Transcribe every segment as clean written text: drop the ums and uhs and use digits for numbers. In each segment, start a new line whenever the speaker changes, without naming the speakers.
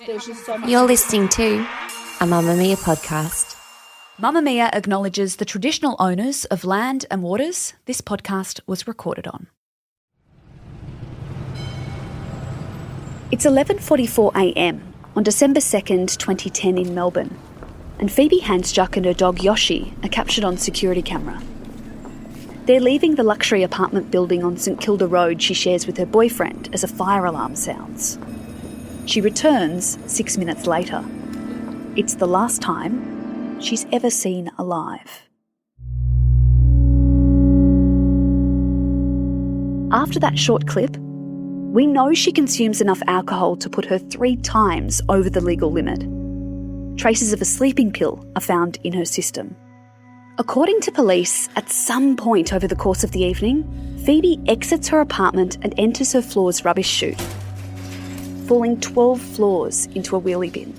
there's just so much.
You're listening to a Mamamia podcast.
Mamamia acknowledges the traditional owners of land and waters this podcast was recorded on. It's 11:44am on December 2nd, 2010 in Melbourne, and Phoebe Handsjuk and her dog Yoshi are captured on security camera. They're leaving the luxury apartment building on St Kilda Road she shares with her boyfriend as a fire alarm sounds. She returns 6 minutes later. It's the last time she's ever seen alive. After that short clip, we know she consumes enough alcohol to put her 3 times over the legal limit. Traces of a sleeping pill are found in her system. According to police, at some point over the course of the evening, Phoebe exits her apartment and enters her floor's rubbish chute, falling 12 floors into a wheelie bin.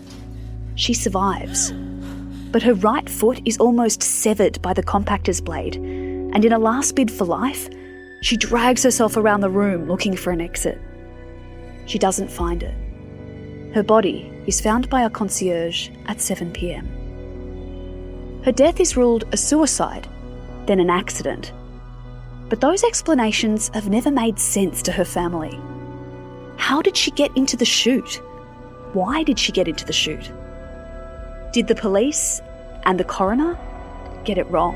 She survives, but her right foot is almost severed by the compactor's blade, and in a last bid for life, she drags herself around the room looking for an exit. She doesn't find it. Her body is found by a concierge at 7 p.m. Her death is ruled a suicide, then an accident. But those explanations have never made sense to her family. How did she get into the chute? Why did she get into the chute? Did the police and the coroner get it wrong?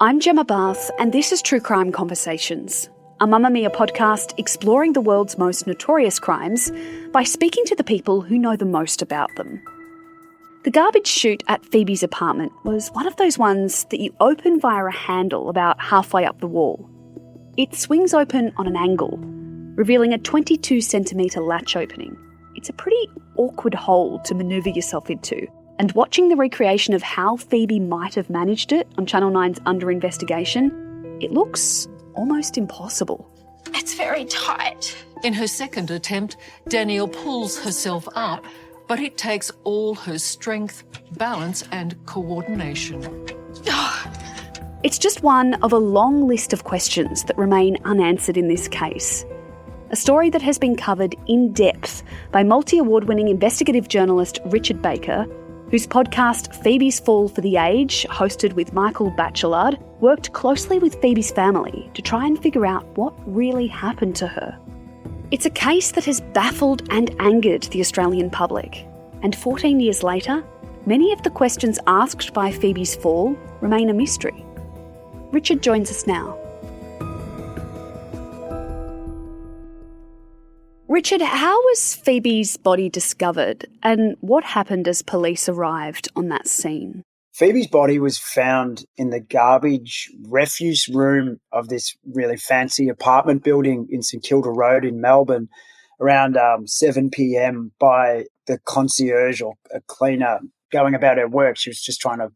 I'm Gemma and this is True Crime Conversations, a Mamamia podcast exploring the world's most notorious crimes by speaking to the people who know the most about them. The garbage chute at Phoebe's apartment was one of those ones that you open via a handle about halfway up the wall. It swings open on an angle, revealing a 22-centimetre latch opening. It's a pretty awkward hole to manoeuvre yourself into, and watching the recreation of how Phoebe might have managed it on Channel 9's Under Investigation, it looks almost impossible.
It's very tight.
In her second attempt, Danielle pulls herself up, but it takes all her strength, balance and coordination.
It's just one of a long list of questions that remain unanswered in this case. A story that has been covered in depth by multi-award-winning investigative journalist Richard Baker, whose podcast Phoebe's Fall for the Age, hosted with Michael Batchelard, worked closely with Phoebe's family to try and figure out what really happened to her. It's a case that has baffled and angered the Australian public, and 14 years later, many of the questions asked by Phoebe's fall remain a mystery. Richard joins us now. Richard, how was Phoebe's body discovered, and what happened as police arrived on that scene?
Phoebe's body was found in the garbage refuse room of this really fancy apartment building in St Kilda Road in Melbourne around 7 p.m. by the concierge or a cleaner going about her work. She was just trying to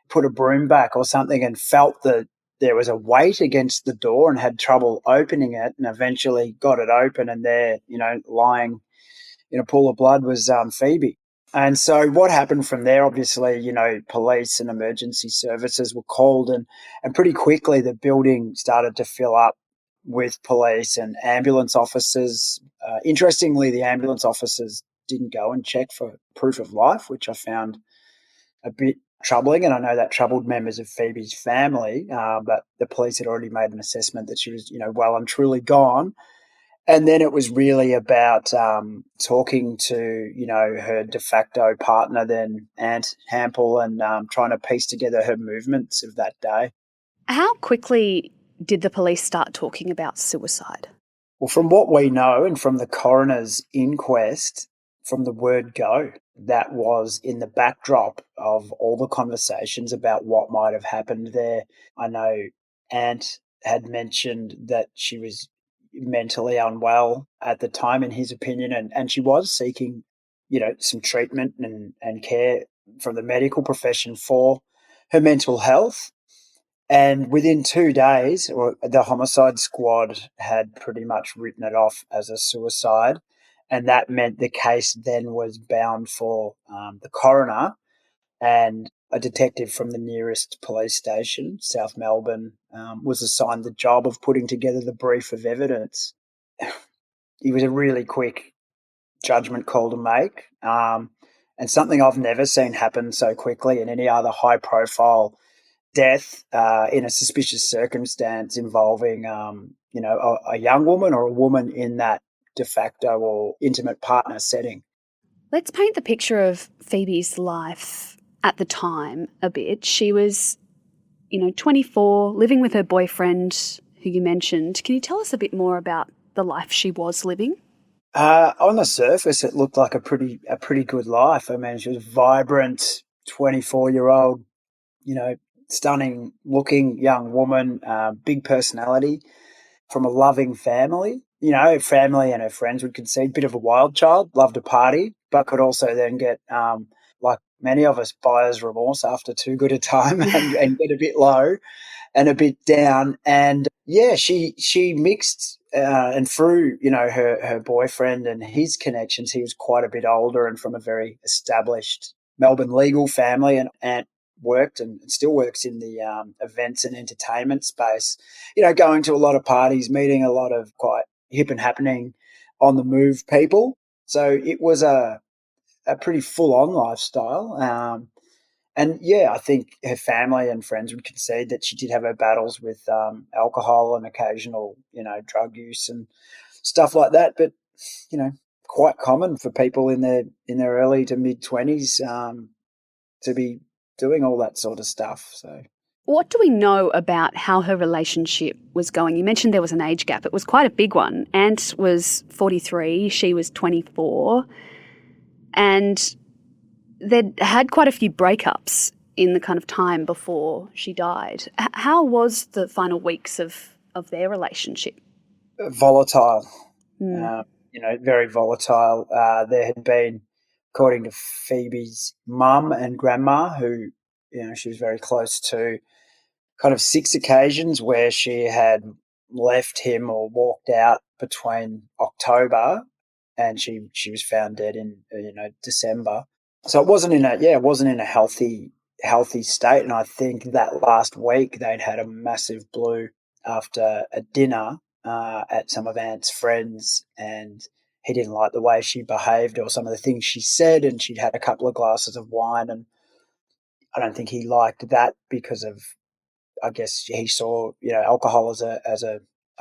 put a broom back or something and felt that there was a weight against the door and had trouble opening it, and eventually got it open, and there, lying in a pool of blood was Phoebe. And so what happened from there, obviously, police and emergency services were called, and pretty quickly the building started to fill up with police and ambulance officers. Interestingly, the ambulance officers didn't go and check for proof of life, which I found a bit troubling, and I know that troubled members of Phoebe's family, but the police had already made an assessment that she was, well and truly gone. And then it was really about talking to, her de facto partner, then Aunt Hampel, and trying to piece together her movements of that day.
How quickly did the police start talking about suicide?
Well, from what we know and from the coroner's inquest, from the word go, that was in the backdrop of all the conversations about what might have happened there. I know Aunt had mentioned that she was mentally unwell at the time, in his opinion, and she was seeking, some treatment and care from the medical profession for her mental health. And within 2 days, the homicide squad had pretty much written it off as a suicide. And that meant the case then was bound for the coroner. And a detective from the nearest police station, South Melbourne, was assigned the job of putting together the brief of evidence. He was a really quick judgment call to make, and something I've never seen happen so quickly in any other high-profile death in a suspicious circumstance involving, a young woman or a woman in that de facto or intimate partner setting.
Let's paint the picture of Phoebe's life at the time a bit. She was, 24, living with her boyfriend, who you mentioned. Can you tell us a bit more about the life she was living?
On the surface, it looked like a pretty good life. I mean, she was a vibrant 24-year-old, stunning looking young woman, big personality, from a loving family. Her family and her friends would concede, bit of a wild child, loved to party, but could also then get, like many of us, buyer's remorse after too good a time and get a bit low and a bit down. And yeah, she mixed, and through, her boyfriend and his connections, he was quite a bit older and from a very established Melbourne legal family, and worked and still works in the events and entertainment space, going to a lot of parties, meeting a lot of quite hip and happening on the move people. So it was a pretty full-on lifestyle. And yeah, I think her family and friends would concede that she did have her battles with alcohol and occasional, drug use and stuff like that. But, quite common for people in their early to mid-20s to be doing all that sort of stuff. So,
what do we know about how her relationship was going? You mentioned there was an age gap. It was quite a big one. Ant was 43, she was 24, and they'd had quite a few breakups in the kind of time before she died. How was the final weeks of their relationship?
Volatile, very volatile. There had been, according to Phoebe's mum and grandma, who, she was very close to, kind of 6 occasions where she had left him or walked out between October and she was found dead in, December. So it wasn't in a healthy state. And I think that last week they'd had a massive blue after a dinner at some of Ant's friends, and he didn't like the way she behaved or some of the things she said, and she'd had a couple of glasses of wine, and I don't think he liked that because of, I guess he saw, alcohol as a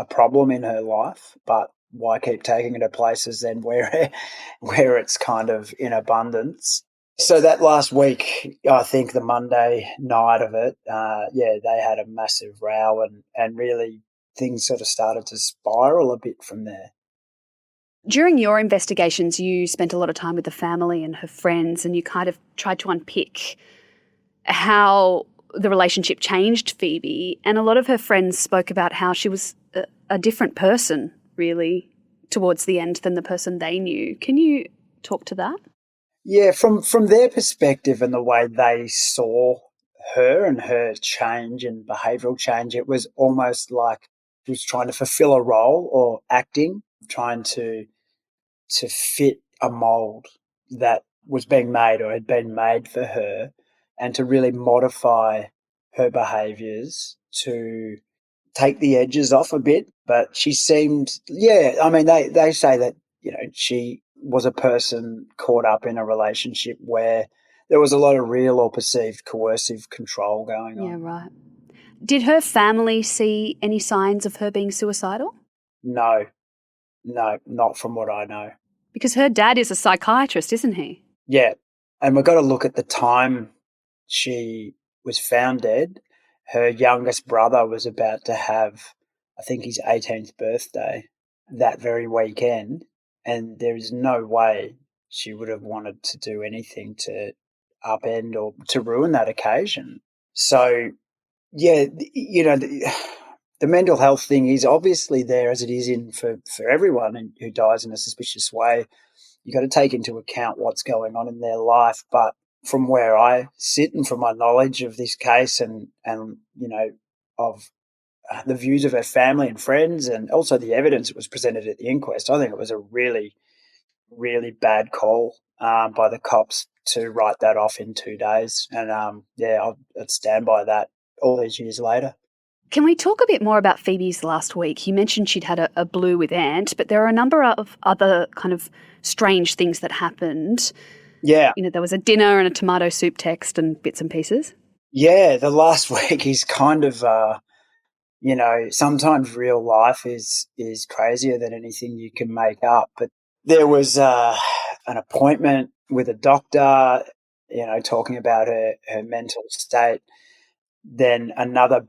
problem in her life, but why keep taking her to places then where it's kind of in abundance? So that last week, I think the Monday night of it, they had a massive row and really things sort of started to spiral a bit from there.
During your investigations, you spent a lot of time with the family and her friends, and you kind of tried to unpick how the relationship changed Phoebe. And a lot of her friends spoke about how she was a different person, really, towards the end than the person they knew. Can you talk to that?
Yeah, from their perspective and the way they saw her and her change and behavioural change, it was almost like she was trying to fulfill a role or acting, trying to fit a mould that was being made or had been made for her, and to really modify her behaviours to take the edges off a bit. But she seemed, they say that, she was a person caught up in a relationship where there was a lot of real or perceived coercive control going on.
Yeah, right. Did her family see any signs of her being suicidal?
No, not from what I know.
Because her dad is a psychiatrist, isn't he?
Yeah, and we've got to look at the time she was found dead. Her youngest brother was about to have, I think, his 18th birthday that very weekend, and there is no way she would have wanted to do anything to upend or to ruin that occasion. So, yeah, the mental health thing is obviously there, as it is for everyone who dies in a suspicious way. You've got to take into account what's going on in their life. But from where I sit and from my knowledge of this case and of the views of her family and friends, and also the evidence that was presented at the inquest, I think it was a really, really bad call by the cops to write that off in 2 days. And I'd stand by that all these years later.
Can we talk a bit more about Phoebe's last week? You mentioned she'd had a blue with Ant, but there are a number of other kind of strange things that happened.
Yeah.
There was a dinner and a tomato soup text and bits and pieces.
Yeah, the last week is kind of, sometimes real life is crazier than anything you can make up. But there was an appointment with a doctor, talking about her mental state. Then another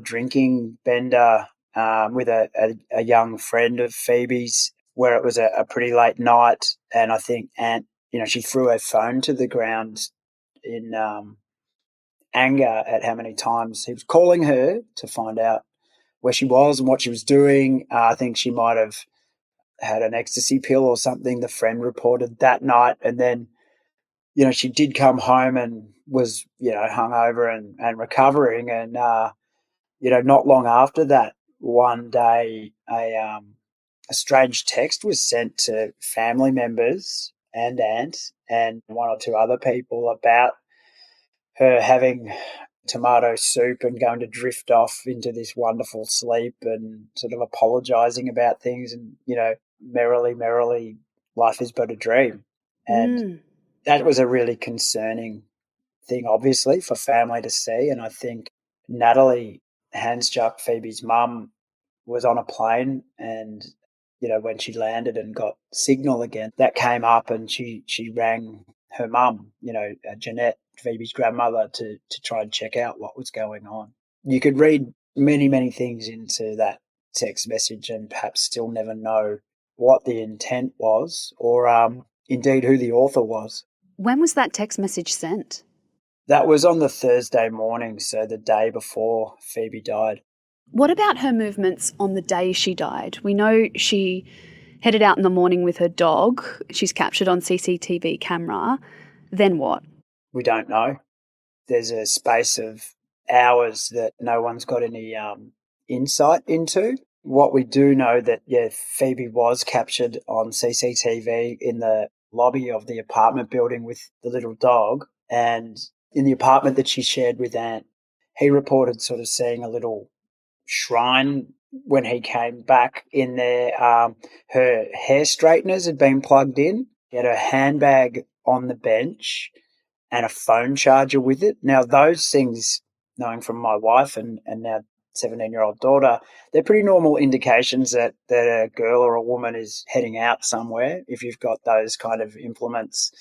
drinking bender with a young friend of Phoebe's, where it was a pretty late night. And I think Ant, she threw her phone to the ground in anger at how many times he was calling her to find out where she was and what she was doing. I think she might have had an ecstasy pill or something, the friend reported that night. And then, she did come home and was, hungover and recovering. And, not long after that, one day, a strange text was sent to family members and Ant and one or two other people about her having tomato soup and going to drift off into this wonderful sleep and sort of apologising about things and, merrily, life is but a dream. And that was a really concerning thing, obviously, for family to see. And I think Natalie Handsjuk, Phoebe's mum, was on a plane and, when she landed and got signal again, that came up and she rang her mum, Jeanette, Phoebe's grandmother, to try and check out what was going on. You could read many, many things into that text message and perhaps still never know what the intent was or indeed who the author was.
When was that text message sent?
That was on the Thursday morning, so the day before Phoebe died.
What about her movements on the day she died? We know she headed out in the morning with her dog. She's captured on CCTV camera. Then what?
We don't know. There's a space of hours that no one's got any insight into. What we do know that, Phoebe was captured on CCTV in the lobby of the apartment building with the little dog. And in the apartment that she shared with Ant, he reported sort of seeing a little shrine when he came back in there. Her hair straighteners had been plugged in. She had her handbag on the bench and a phone charger with it. Now, those things, knowing from my wife and now 17-year-old daughter, they're pretty normal indications that a girl or a woman is heading out somewhere if you've got those kind of implements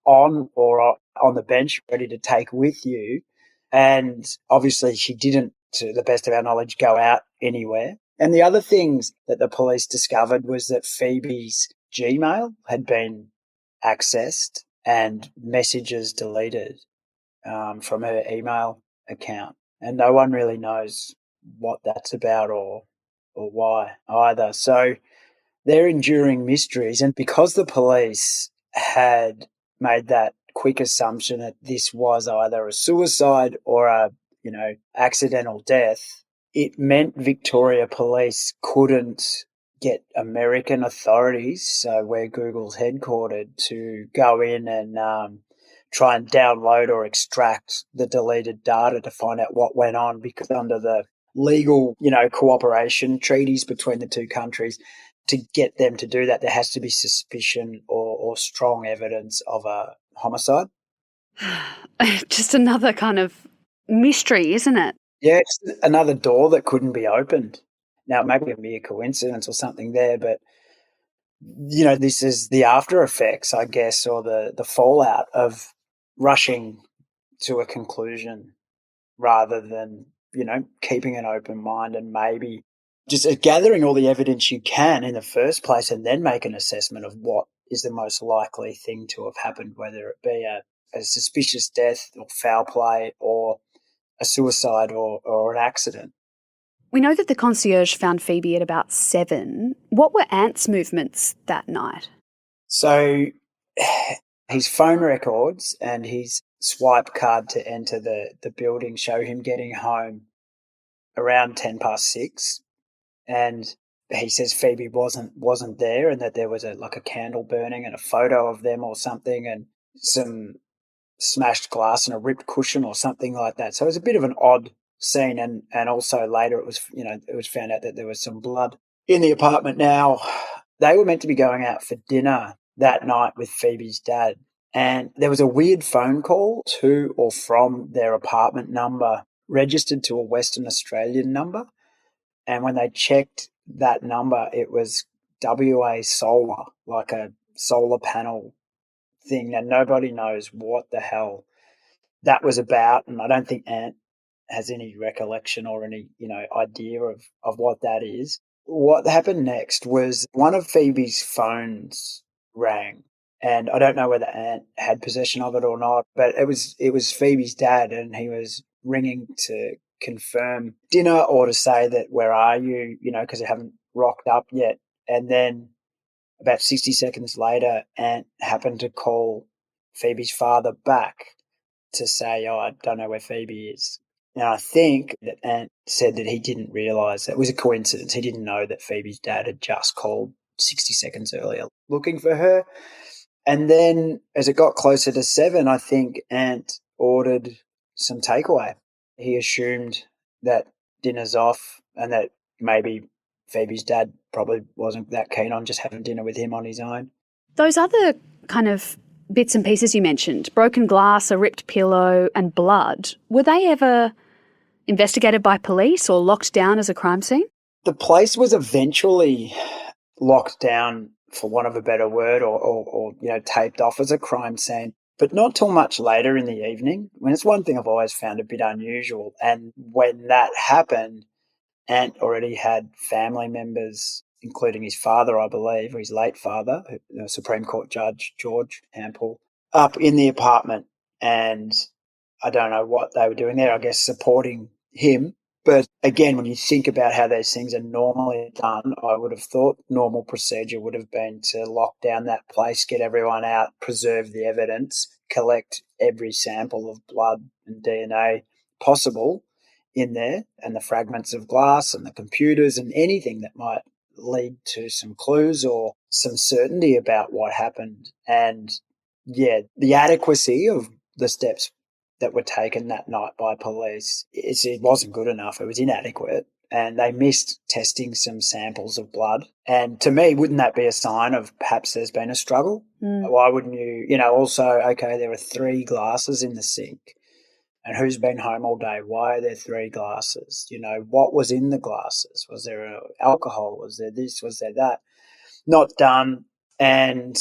on or on the bench ready to take with you. And obviously she didn't, to the best of our knowledge, go out anywhere. And the other things that the police discovered was that Phoebe's Gmail had been accessed and messages deleted from her email account. And no one really knows what that's about or why either. So they're enduring mysteries. And because the police had made that quick assumption that this was either a suicide or a, accidental death, it meant Victoria Police couldn't get American authorities, so where Google's headquartered, to go in and try and download or extract the deleted data to find out what went on, because under the legal, cooperation treaties between the two countries, to get them to do that, there has to be suspicion or strong evidence of a homicide.
Just another kind of mystery, isn't it?
Yeah, it's another door that couldn't be opened. Now, it may be a mere coincidence or something there, but, this is the after effects, I guess, or the fallout of rushing to a conclusion rather than, keeping an open mind and maybe just gathering all the evidence you can in the first place and then make an assessment of what is the most likely thing to have happened, whether it be a suspicious death or foul play or a suicide or an accident.
We know that the concierge found Phoebe at about 7. What were Ant's movements that night?
So his phone records and his swipe card to enter the building show him getting home around 6:10. And he says Phoebe wasn't there and that there was a candle burning and a photo of them or something. And some smashed glass and a ripped cushion or something like that. So it was a bit of an odd scene, and also later it was found out that there was some blood in the apartment. Now, they were meant to be going out for dinner that night with Phoebe's dad, and there was a weird phone call to or from their apartment number registered to a Western Australian number, and when they checked that number, it was WA Solar, like a solar panel thing, and nobody knows what the hell that was about, and I don't think Ant has any recollection or any, idea of what that is. What happened next was one of Phoebe's phones rang, and I don't know whether Ant had possession of it or not, but it was Phoebe's dad, and he was ringing to confirm dinner or to say that where are you, because they haven't rocked up yet. And then about 60 seconds later, Ant happened to call Phoebe's father back to say, I don't know where Phoebe is. Now, I think that Ant said that he didn't realise that it was a coincidence. He didn't know that Phoebe's dad had just called 60 seconds earlier looking for her. And then as it got closer to 7, I think Ant ordered some takeaway. He assumed that dinner's off and that maybe Phoebe's dad probably wasn't that keen on just having dinner with him on his own.
Those other kind of bits and pieces you mentioned, broken glass, a ripped pillow and blood, were they ever investigated by police or locked down as a crime scene?
The place was eventually locked down, for want of a better word, or taped off as a crime scene, but not till much later in the evening. I mean, it's one thing I've always found a bit unusual, and when that happened, Ant already had family members, including his father, I believe, or his late father, the Supreme Court Judge George Hampel, up in the apartment. And I don't know what they were doing there, I guess supporting him. But again, when you think about how those things are normally done, I would have thought normal procedure would have been to lock down that place, get everyone out, preserve the evidence, collect every sample of blood and DNA possible in there, and the fragments of glass and the computers and anything that might lead to some clues or some certainty about what happened. And yeah, the adequacy of the steps that were taken that night by police, it wasn't good enough. It was inadequate. And they missed testing some samples of blood. And to me, wouldn't that be a sign of perhaps there's been a struggle? Why wouldn't you, also, okay, there were 3 glasses in the sink. And who's been home all day? Why are there 3 glasses? What was in the glasses? Was there alcohol? Was there this? Was there that? Not done. And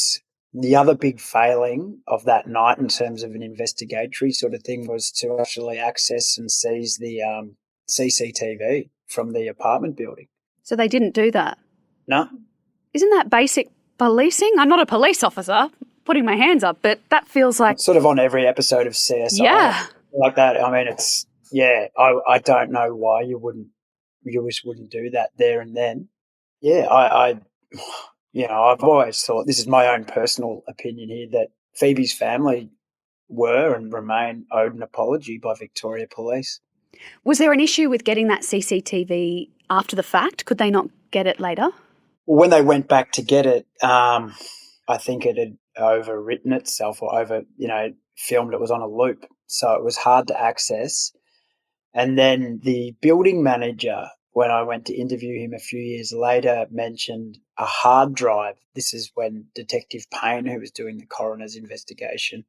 the other big failing of that night in terms of an investigatory sort of thing was to actually access and seize the CCTV from the apartment building.
So they didn't do that?
No.
Isn't that basic policing? I'm not a police officer, putting my hands up, but that feels like...
It's sort of on every episode of CSI.
Yeah.
Like that. I mean, it's, I don't know why you just wouldn't do that there and then. Yeah, I've always thought, this is my own personal opinion here, that Phoebe's family were and remain owed an apology by Victoria Police.
Was there an issue with getting that CCTV after the fact? Could they not get it later?
Well, when they went back to get it, I think it had overwritten itself or filmed. It was on a loop. So it was hard to access. And then the building manager, when I went to interview him a few years later, mentioned a hard drive. This is when Detective Payne, who was doing the coroner's investigation,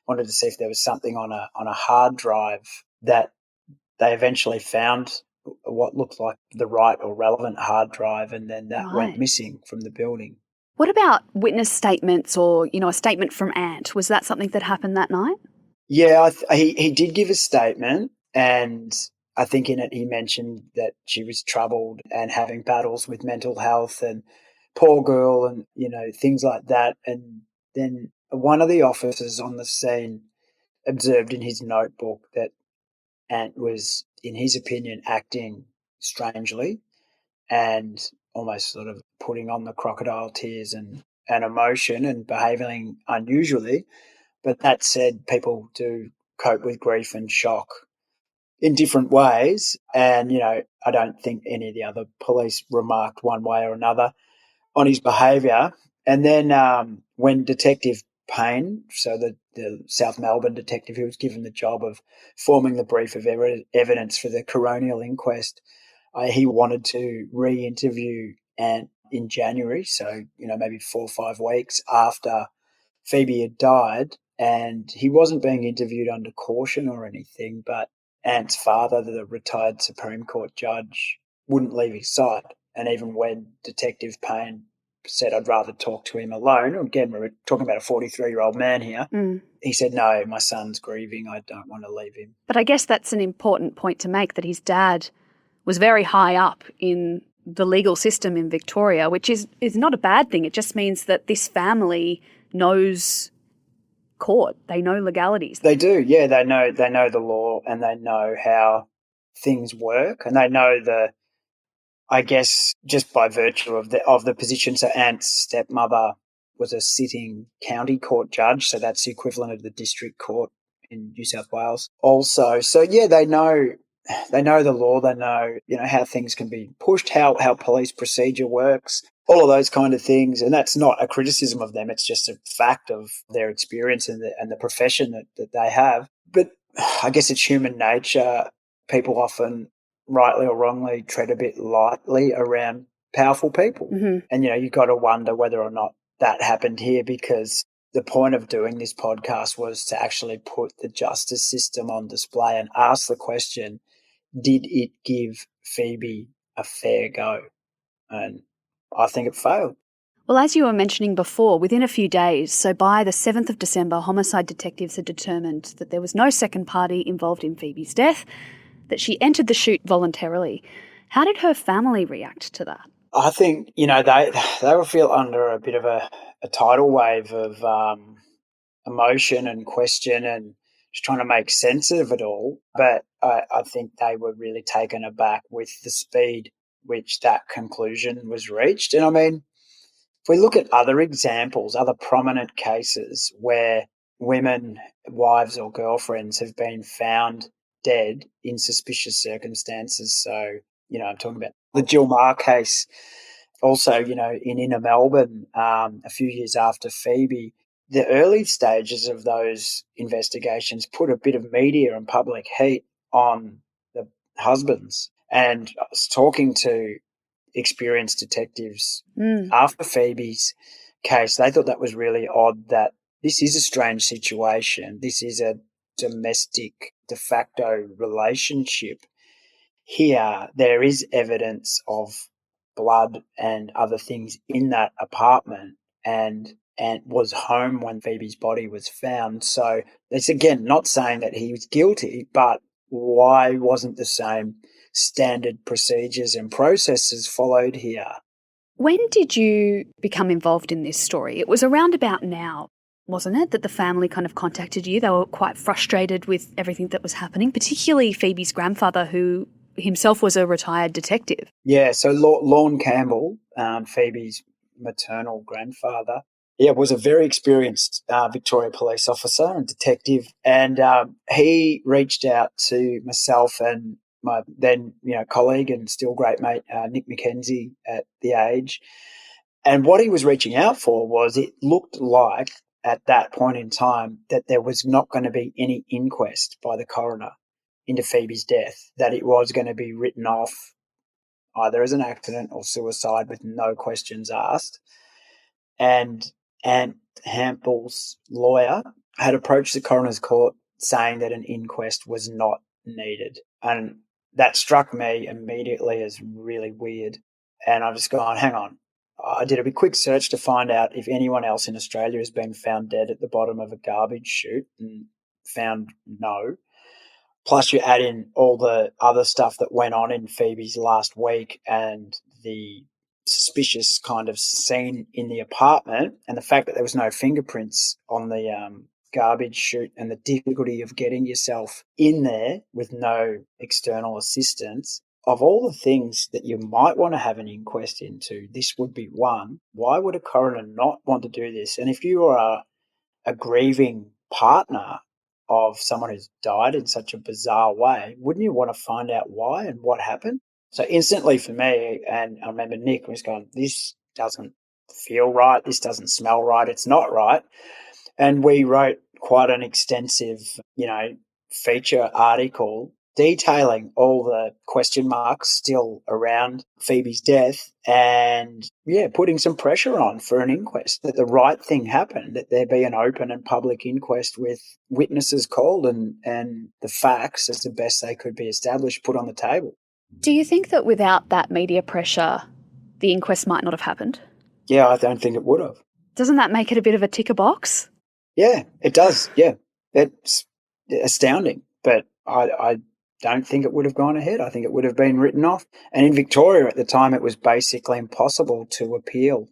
wanted to see if there was something on a hard drive that they eventually found what looked like the right or relevant hard drive, and then that went missing from the building.
What about witness statements or, a statement from Ant? Was that something that happened that night?
Yeah, he did give a statement, and I think in it he mentioned that she was troubled and having battles with mental health and poor girl and, things like that. And then one of the officers on the scene observed in his notebook that Ant was, in his opinion, acting strangely and almost sort of putting on the crocodile tears and emotion and behaving unusually. But that said, people do cope with grief and shock in different ways. And, I don't think any of the other police remarked one way or another on his behaviour. And then when Detective Payne, so the the South Melbourne detective who was given the job of forming the brief of evidence for the coronial inquest. He wanted to re-interview Ant in January, so, maybe 4 or 5 weeks after Phoebe had died, and he wasn't being interviewed under caution or anything, but Ant's father, the retired Supreme Court judge, wouldn't leave his side. And even when Detective Payne said, I'd rather talk to him alone, again, we're talking about a 43-year-old man here, he said, no, my son's grieving, I don't want to leave him.
But I guess that's an important point to make, that his dad was very high up in the legal system in Victoria, which is not a bad thing. It just means that this family knows court. They know legalities.
They do, yeah. They know the law, and they know how things work, and they know I guess just by virtue of the position. So Ant's stepmother was a sitting county court judge, so that's the equivalent of the district court in New South Wales. Also, so yeah, they know the law. They know how things can be pushed, how police procedure works, all of those kind of things. And that's not a criticism of them. It's just a fact of their experience and the profession that they have. But I guess it's human nature. People often, rightly or wrongly, tread a bit lightly around powerful people.
Mm-hmm.
And, you've got to wonder whether or not that happened here, because the point of doing this podcast was to actually put the justice system on display and ask the question, did it give Phoebe a fair go? And I think it failed.
Well, as you were mentioning before, within a few days, so by the 7th of December, homicide detectives had determined that there was no second party involved in Phoebe's death, that she entered the chute voluntarily. How did her family react to that?
I think, they will feel under a bit of a tidal wave of emotion and question and just trying to make sense of it all. But I think they were really taken aback with the speed which that conclusion was reached. And I mean, if we look at other examples, other prominent cases where women, wives or girlfriends have been found dead in suspicious circumstances. So, I'm talking about the Jill Marr case. Also, in inner Melbourne, a few years after Phoebe, the early stages of those investigations put a bit of media and public heat on the husbands. And I was talking to experienced detectives after Phoebe's case. They thought that was really odd, that this is a strange situation. This is a domestic de facto relationship. Here, there is evidence of blood and other things in that apartment, and was home when Phoebe's body was found. So it's, again, not saying that he was guilty, but why wasn't the same standard procedures and processes followed here?
When did you become involved in this story? It was around about now, wasn't it, that the family kind of contacted you? They were quite frustrated with everything that was happening, particularly Phoebe's grandfather, who himself was a retired detective.
Yeah, so Lorne Campbell, Phoebe's maternal grandfather, was a very experienced Victoria police officer and detective, and he reached out to myself and my then colleague and still great mate Nick McKenzie at The Age. And what he was reaching out for was, it looked like at that point in time that there was not going to be any inquest by the coroner into Phoebe's death, that it was going to be written off either as an accident or suicide with no questions asked. And Hampel's lawyer had approached the coroner's court saying that an inquest was not needed. And that struck me immediately as really weird. And I've just gone, hang on. I did a quick search to find out if anyone else in Australia has been found dead at the bottom of a garbage chute, and found no. Plus you add in all the other stuff that went on in Phoebe's last week and the suspicious kind of scene in the apartment, and the fact that there was no fingerprints on the garbage chute, and the difficulty of getting yourself in there with no external assistance. Of all the things that you might want to have an inquest into, this would be one. Why would a coroner not want to do this? And if you are a grieving partner of someone who's died in such a bizarre way, wouldn't you want to find out why and what happened? So instantly for me, and I remember Nick was going, this doesn't feel right, this doesn't smell right, it's not right. And we wrote quite an extensive, feature article detailing all the question marks still around Phoebe's death and, putting some pressure on for an inquest, that the right thing happened, that there be an open and public inquest with witnesses called and the facts, as the best they could be established, put on the table.
Do you think that without that media pressure, the inquest might not have happened?
Yeah, I don't think it would have.
Doesn't that make it a bit of a ticker box?
Yeah, it does. Yeah, it's astounding. But I don't think it would have gone ahead. I think it would have been written off. And in Victoria at the time, it was basically impossible to appeal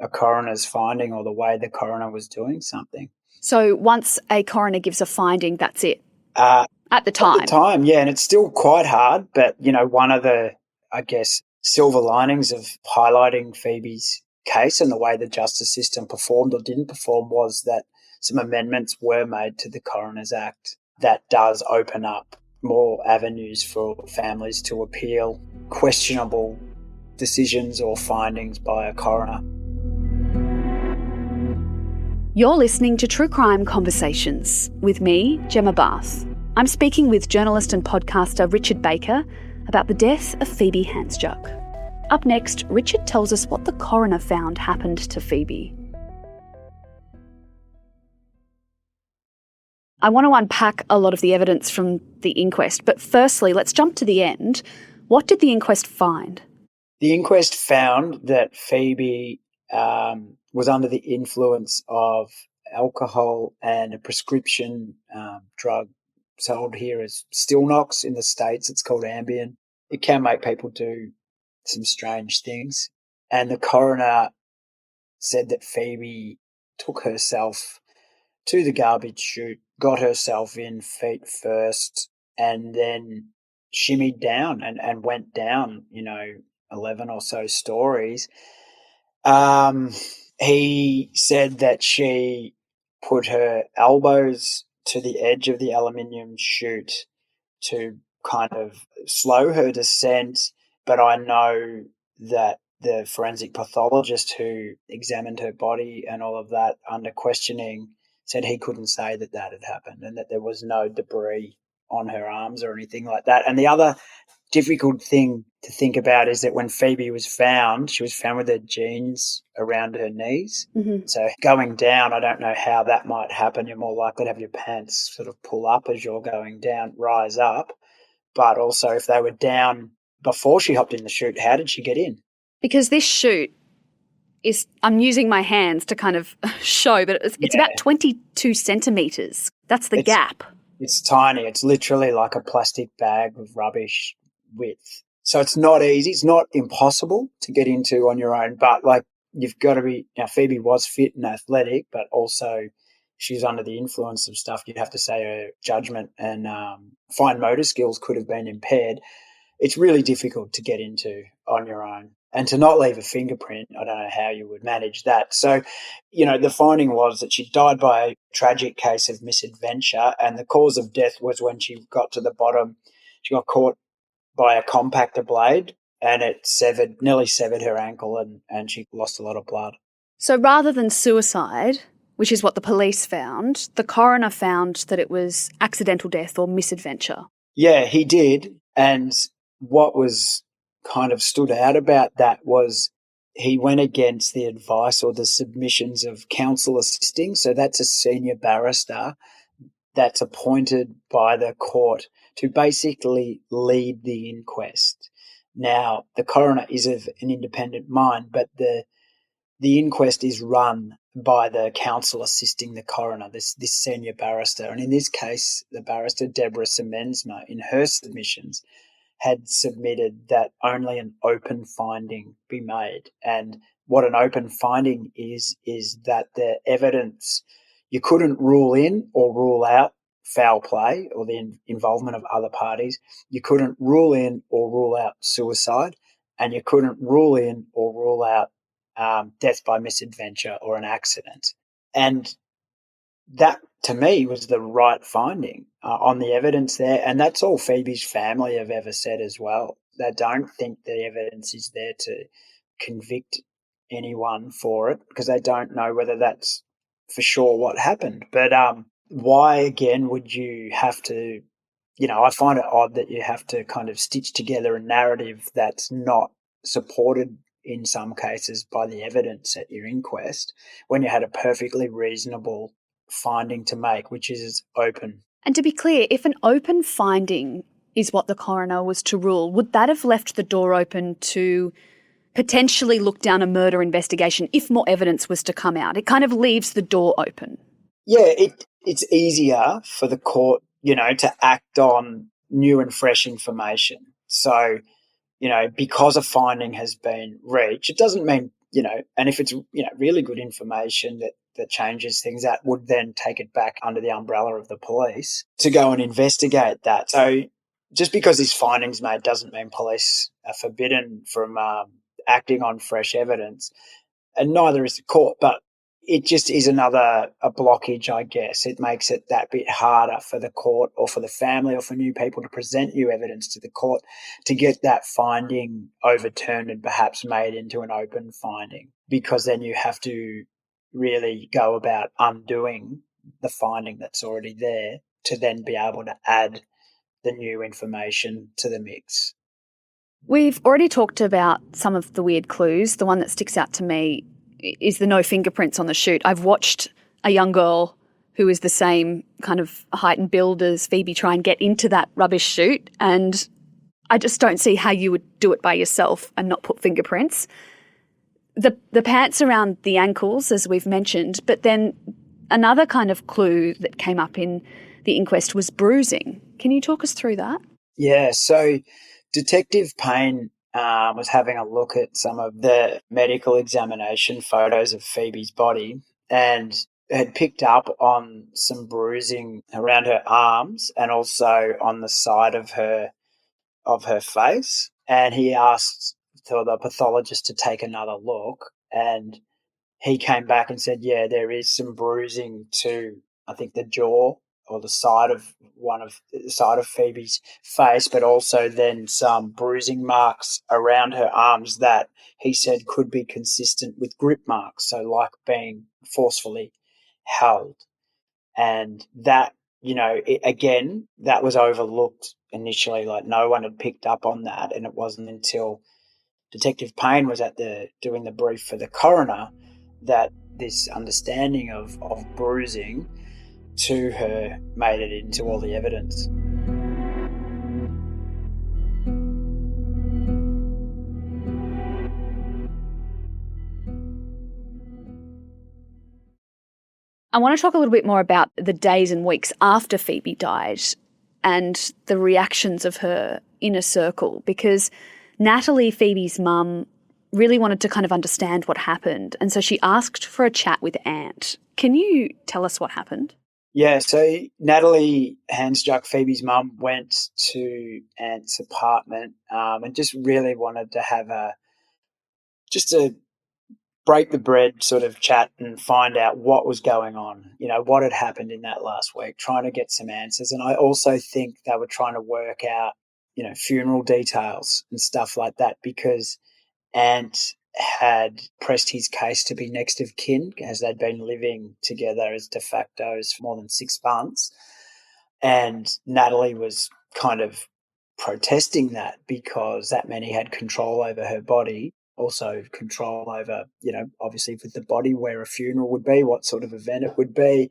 a coroner's finding or the way the coroner was doing something.
So once a coroner gives a finding, that's it? At the time?
At the time, yeah, and it's still quite hard. But, one of the, I guess, silver linings of highlighting Phoebe's case and the way the justice system performed or didn't perform was that some amendments were made to the Coroner's Act that does open up more avenues for families to appeal questionable decisions or findings by a coroner.
You're listening to True Crime Conversations with me, Gemma Bath. I'm speaking with journalist and podcaster Richard Baker about the death of Phoebe Handsjuk. Up next, Richard tells us what the coroner found happened to Phoebe. I want to unpack a lot of the evidence from the inquest, but firstly, let's jump to the end. What did the inquest find?
The inquest found that Phoebe was under the influence of alcohol and a prescription drug sold here as Stilnox. In the States, it's called Ambien. It can make people do some strange things. And the coroner said that Phoebe took herself to the garbage chute, got herself in feet first, and then shimmied down and went down, 11 or so stories. He said that she put her elbows to the edge of the aluminium chute to kind of slow her descent, but I know that the forensic pathologist who examined her body and all of that under questioning said he couldn't say that that had happened and that there was no debris on her arms or anything like that. And the other difficult thing to think about is that when Phoebe was found, she was found with her jeans around her knees.
Mm-hmm.
So going down, I don't know how that might happen. You're more likely to have your pants sort of pull up as you're going down, rise up. But also if they were down before she hopped in the chute, how did she get in?
Because this chute is, I'm using my hands to kind of show, but it's about 22 centimetres. That's the gap.
It's tiny. It's literally like a plastic bag of rubbish width. So it's not easy. It's not impossible to get into on your own, but you've got to be, Phoebe was fit and athletic, but also she's under the influence of stuff. You'd have to say her judgment and fine motor skills could have been impaired. It's really difficult to get into on your own. And to not leave a fingerprint, I don't know how you would manage that. So, the finding was that she died by a tragic case of misadventure, and the cause of death was when she got to the bottom, she got caught by a compactor blade and it nearly severed her ankle and she lost a lot of blood.
So rather than suicide, which is what the police found, the coroner found that it was accidental death or misadventure.
Yeah, he did. And what was kind of stood out about that was he went against the advice or the submissions of counsel assisting. So that's a senior barrister that's appointed by the court to basically lead the inquest. Now, the coroner is of an independent mind, but the inquest is run by the counsel assisting the coroner, this senior barrister. And in this case, the barrister Deborah Semensma, in her submissions, had submitted that only an open finding be made. And what an open finding is that the evidence, you couldn't rule in or rule out foul play or the involvement of other parties. You couldn't rule in or rule out suicide, and you couldn't rule in or rule out death by misadventure or an accident. And that, to me, was the right finding on the evidence there. And that's all Phoebe's family have ever said as well. They don't think the evidence is there to convict anyone for it because they don't know whether that's for sure what happened. But why, again, would you have to, I find it odd that you have to kind of stitch together a narrative that's not supported in some cases by the evidence at your inquest when you had a perfectly reasonable finding to make, which is open.
And to be clear, if an open finding is what the coroner was to rule, would that have left the door open to potentially look down a murder investigation if more evidence was to come out? It kind of leaves the door open.
Yeah, it's easier for the court, to act on new and fresh information. So, because a finding has been reached, it doesn't mean, and if it's, really good information that changes things, that would then take it back under the umbrella of the police to go and investigate that. So just because this finding's made doesn't mean police are forbidden from acting on fresh evidence, and neither is the court. But it just is a blockage, I guess. It makes it that bit harder for the court or for the family or for new people to present new evidence to the court to get that finding overturned and perhaps made into an open finding, because then you have to really go about undoing the finding that's already there to then be able to add the new information to the mix.
We've already talked about some of the weird clues. The one that sticks out to me is the no fingerprints on the chute. I've watched a young girl who is the same kind of height and build as Phoebe try and get into that rubbish chute, and I just don't see how you would do it by yourself and not put fingerprints. The pants around the ankles, as we've mentioned, but then another kind of clue that came up in the inquest was bruising. Can you talk us through that?
Yeah, so Detective Payne was having a look at some of the medical examination photos of Phoebe's body and had picked up on some bruising around her arms and also on the side of her face. And he asked the pathologist to take another look, and he came back and said, yeah, there is some bruising to, I think, the jaw or the side of Phoebe's face, but also then some bruising marks around her arms that he said could be consistent with grip marks, so like being forcefully held. And that, again, that was overlooked initially, like no one had picked up on that, and it wasn't until Detective Payne was doing the brief for the coroner that this understanding of bruising to her made it into all the evidence.
I want to talk a little bit more about the days and weeks after Phoebe died and the reactions of her inner circle, because Natalie, Phoebe's mum, really wanted to kind of understand what happened, and so she asked for a chat with Aunt. Can you tell us what happened?
Yeah, so Natalie Handsjuk, Phoebe's mum, went to Aunt's apartment and just really wanted to have a break the bread sort of chat and find out what was going on, what had happened in that last week, trying to get some answers. And I also think they were trying to work out, funeral details and stuff like that, because Aunt had pressed his case to be next of kin, as they'd been living together as de factos for more than 6 months. And Natalie was kind of protesting that because that meant he had control over her body, also control over, obviously with the body where a funeral would be, what sort of event it would be.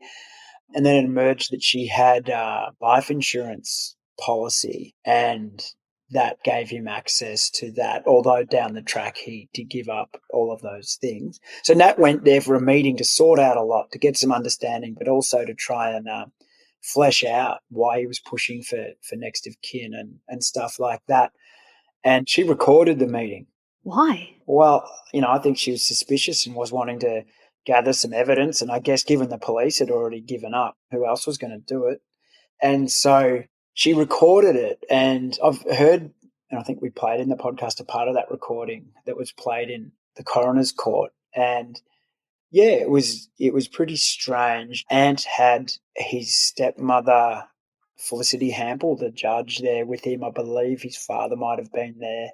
And then it emerged that she had a life insurance policy, and that gave him access to that, although down the track he did give up all of those things. So Nat went there for a meeting to sort out a lot, to get some understanding, but also to try and flesh out why he was pushing for next of kin and stuff like that. And she recorded the meeting.
Why?
Well, I think she was suspicious and was wanting to gather some evidence. And I guess given the police had already given up, who else was going to do it? And so she recorded it. And I've heard, and I think we played in the podcast a part of that recording that was played in the coroner's court. And yeah, it was pretty strange. Ant had his stepmother, Felicity Hample, the judge, there with him. I believe his father might have been there,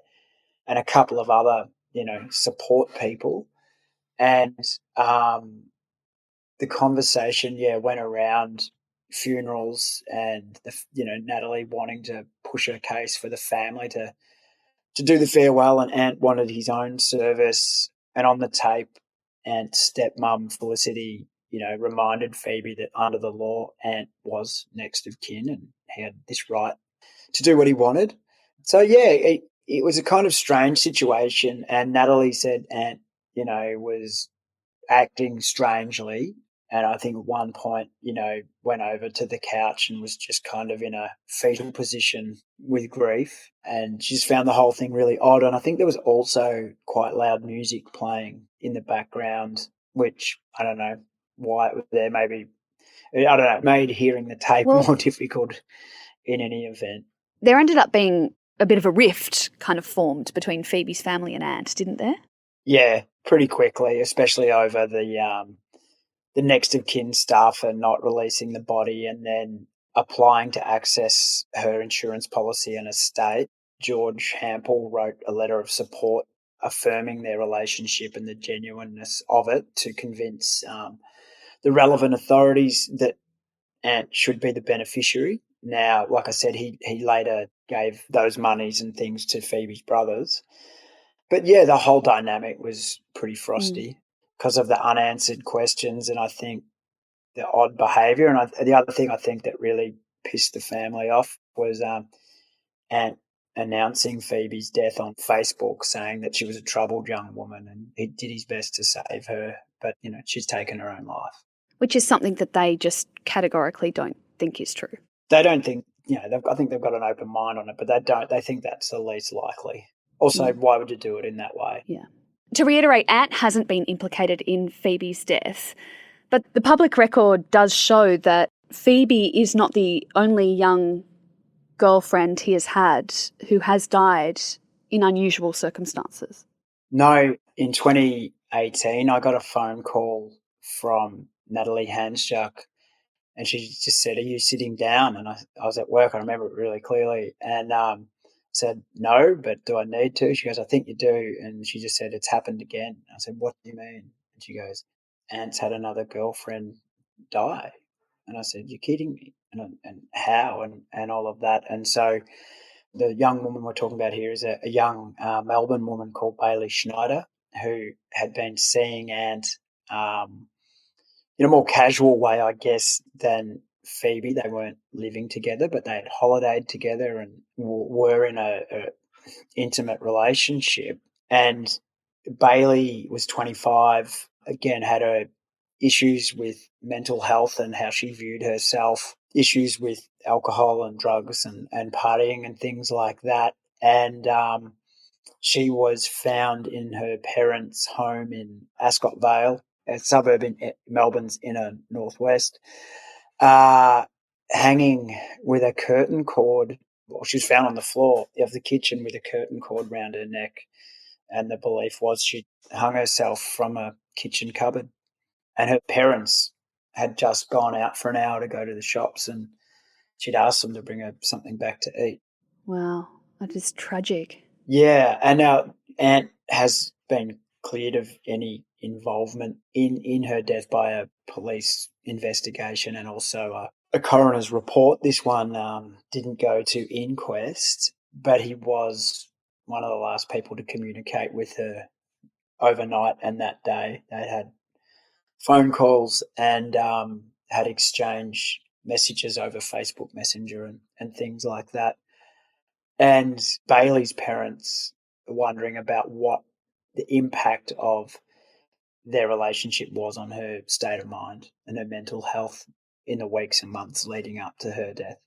and a couple of other, support people. And the conversation, went around funerals and, Natalie wanting to push her case for the family to do the farewell, and Ant wanted his own service. And on the tape, Ant's stepmum, Felicity, reminded Phoebe that under the law, Ant was next of kin and he had this right to do what he wanted. So, yeah, it was a kind of strange situation. And Natalie said Ant, was acting strangely. And I think at one point, went over to the couch and was just kind of in a fetal position with grief. And she just found the whole thing really odd. And I think there was also quite loud music playing in the background, which I don't know why it was there. Maybe, I don't know, it made hearing the tape more difficult in any event.
There ended up being a bit of a rift kind of formed between Phoebe's family and Ant, didn't there?
Yeah, pretty quickly, especially over the next of kin stuff and not releasing the body, and then applying to access her insurance policy and estate. George Hampel wrote a letter of support affirming their relationship and the genuineness of it to convince the relevant authorities that Ant should be the beneficiary. Now, like I said, he later gave those monies and things to Phoebe's brothers. But yeah, the whole dynamic was pretty frosty because of the unanswered questions, and I think the odd behaviour. And the other thing I think that really pissed the family off was Ant announcing Phoebe's death on Facebook, saying that she was a troubled young woman and he did his best to save her, but she's taken her own life.
Which is something that they just categorically don't think is true.
They don't think, I think they've got an open mind on it, but they think that's the least likely. Also, why would you do it in that way?
Yeah. To reiterate, Ant hasn't been implicated in Phoebe's death, but the public record does show that Phoebe is not the only young girlfriend he has had who has died in unusual circumstances. No,
in 2018, I got a phone call from Phoebe Handsjuk, and she just said, "Are you sitting down?" And I was at work. I remember it really clearly. And said, "No, but do I need to?" She goes, "I think you do." And she just said, "It's happened again." I said, "What do you mean?" And she goes, "Ant's had another girlfriend die." And I said, "You're kidding me." And how and all of that. And so the young woman we're talking about here is a young Melbourne woman called Bailey Schneider, who had been seeing Ant in a more casual way, I guess, than Phoebe. They weren't living together, but they had holidayed together and were in a intimate relationship. And Bailey was 25, again, had her issues with mental health and how she viewed herself, issues with alcohol and drugs and partying and things like that. And she was found in her parents' home in Ascot Vale, a suburb in Melbourne's inner northwest, hanging with a curtain cord. Well, she was found on the floor of the kitchen with a curtain cord round her neck, and the belief was she hung herself from a kitchen cupboard. And her parents had just gone out for an hour to go to the shops, and she'd asked them to bring her something back to eat.
Wow, that is tragic.
Yeah, and now Ant has been cleared of any involvement in her death by a police investigation and also a coroner's report. This one didn't go to inquest, but he was one of the last people to communicate with her overnight and that day. They had phone calls and had exchanged messages over Facebook Messenger and things like that. And Bailey's parents are wondering about what the impact of their relationship was on her state of mind and her mental health in the weeks and months leading up to her death.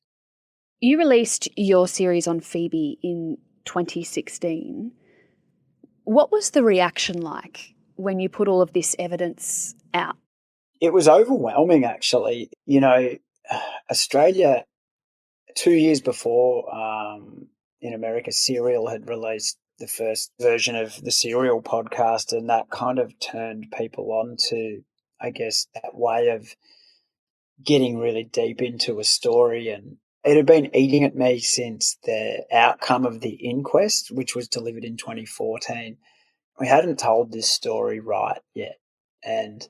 You released your series on Phoebe in 2016. What was the reaction like when you put all of this evidence out?
It was overwhelming, actually. Australia, 2 years before, in America, Serial had released the first version of the Serial podcast, and that kind of turned people on to, I guess, that way of getting really deep into a story. And it had been eating at me since the outcome of the inquest, which was delivered in 2014. We hadn't told this story right yet. And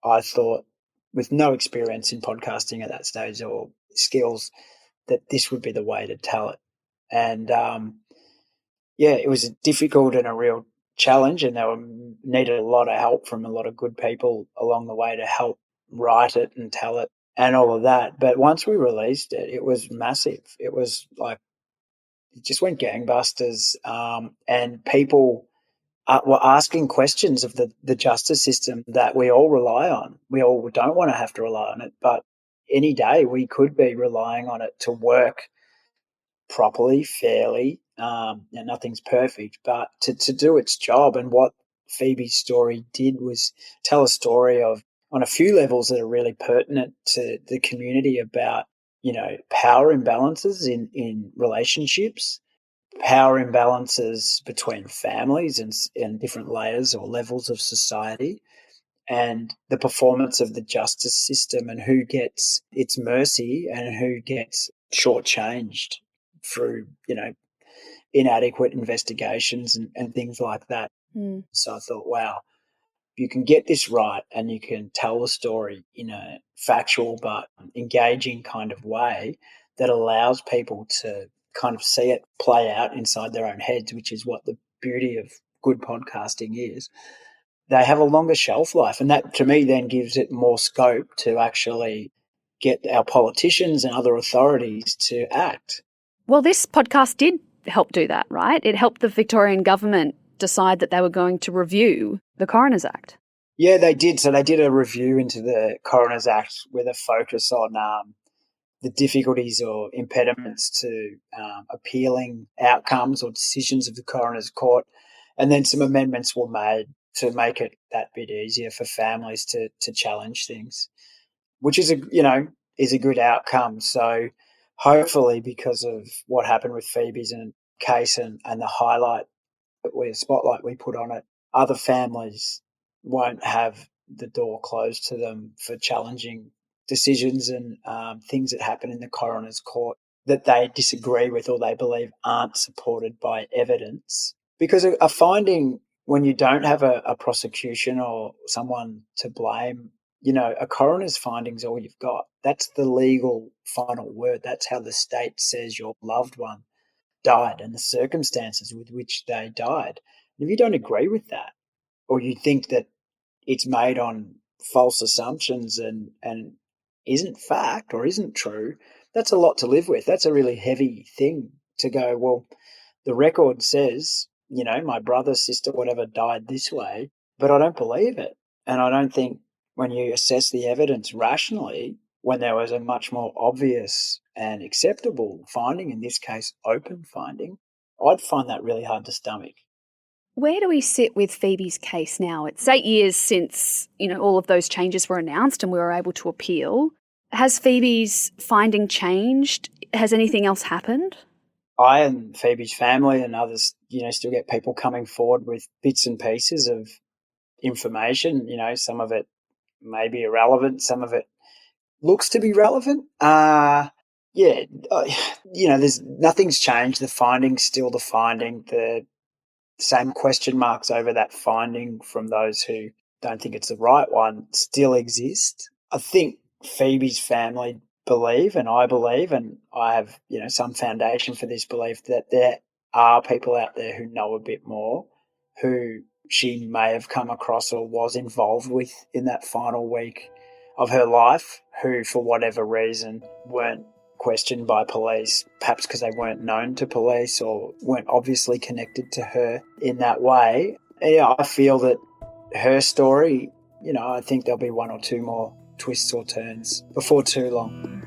I thought with no experience in podcasting at that stage or skills, that this would be the way to tell it. And it was difficult and a real challenge, and needed a lot of help from a lot of good people along the way to help write it and tell it and all of that. But once we released it, it was massive. It was like, it just went gangbusters, and people were asking questions of the justice system that we all rely on. We all don't want to have to rely on it, but any day we could be relying on it to work properly, fairly. Nothing's perfect, but to do its job. And what Phoebe's story did was tell a story of, on a few levels that are really pertinent to the community, about, power imbalances in relationships, power imbalances between families and different layers or levels of society, and the performance of the justice system, and who gets its mercy and who gets shortchanged through, inadequate investigations and things like that. So I thought, wow, you can get this right and you can tell the story in a factual but engaging kind of way that allows people to kind of see it play out inside their own heads, which is what the beauty of good podcasting is. They have a longer shelf life, and that to me then gives it more scope to actually get our politicians and other authorities to act.
Well, this podcast did help do that, right? It helped the Victorian government decide that they were going to review the Coroner's Act.
Yeah, they did. So they did a review into the Coroner's Act with a focus on the difficulties or impediments to appealing outcomes or decisions of the Coroner's Court. And then some amendments were made to make it that bit easier for families to challenge things, which is a good outcome. So hopefully, because of what happened with Phoebe's case and the spotlight we put on it, other families won't have the door closed to them for challenging decisions and things that happen in the Coroner's Court that they disagree with or they believe aren't supported by evidence. Because a finding, when you don't have a prosecution or someone to blame, a coroner's finding's all you've got. That's the legal final word. That's how the state says your loved one died and the circumstances with which they died. And if you don't agree with that, or you think that it's made on false assumptions and isn't fact or isn't true, that's a lot to live with. That's a really heavy thing to go, well, the record says, my brother, sister, whatever, died this way, but I don't believe it. And I don't think when you assess the evidence rationally, when there was a much more obvious and acceptable finding, in this case, open finding, I'd find that really hard to stomach.
Where do we sit with Phoebe's case now? It's 8 years since, all of those changes were announced and we were able to appeal. Has Phoebe's finding changed? Has anything else happened?
I and Phoebe's family and others, still get people coming forward with bits and pieces of information. Some of it may be irrelevant. Some of it looks to be relevant. There's nothing's changed. The finding's still the finding. The same question marks over that finding from those who don't think it's the right one still exist. I think Phoebe's family believe, and I believe, and I have, some foundation for this belief, that there are people out there who know a bit more, who she may have come across or was involved with in that final week of her life, who for whatever reason weren't questioned by police, perhaps because they weren't known to police or weren't obviously connected to her in that way. Yeah, I feel that her story, I think there'll be one or two more twists or turns before too long.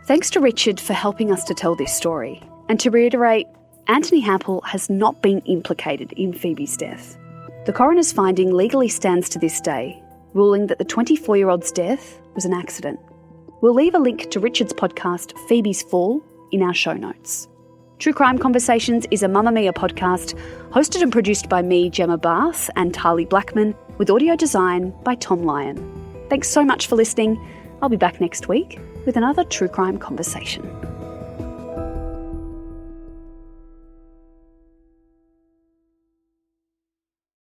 Thanks to Richard for helping us to tell this story. And to reiterate, Anthony Hampel has not been implicated in Phoebe's death. The coroner's finding legally stands to this day, ruling that the 24-year-old's death was an accident. We'll leave a link to Richard's podcast, Phoebe's Fall, in our show notes. True Crime Conversations is a Mamamia podcast, hosted and produced by me, Gemma Barth, and Tahli Blackman, with audio design by Thom. Thanks so much for listening. I'll be back next week with another True Crime Conversation.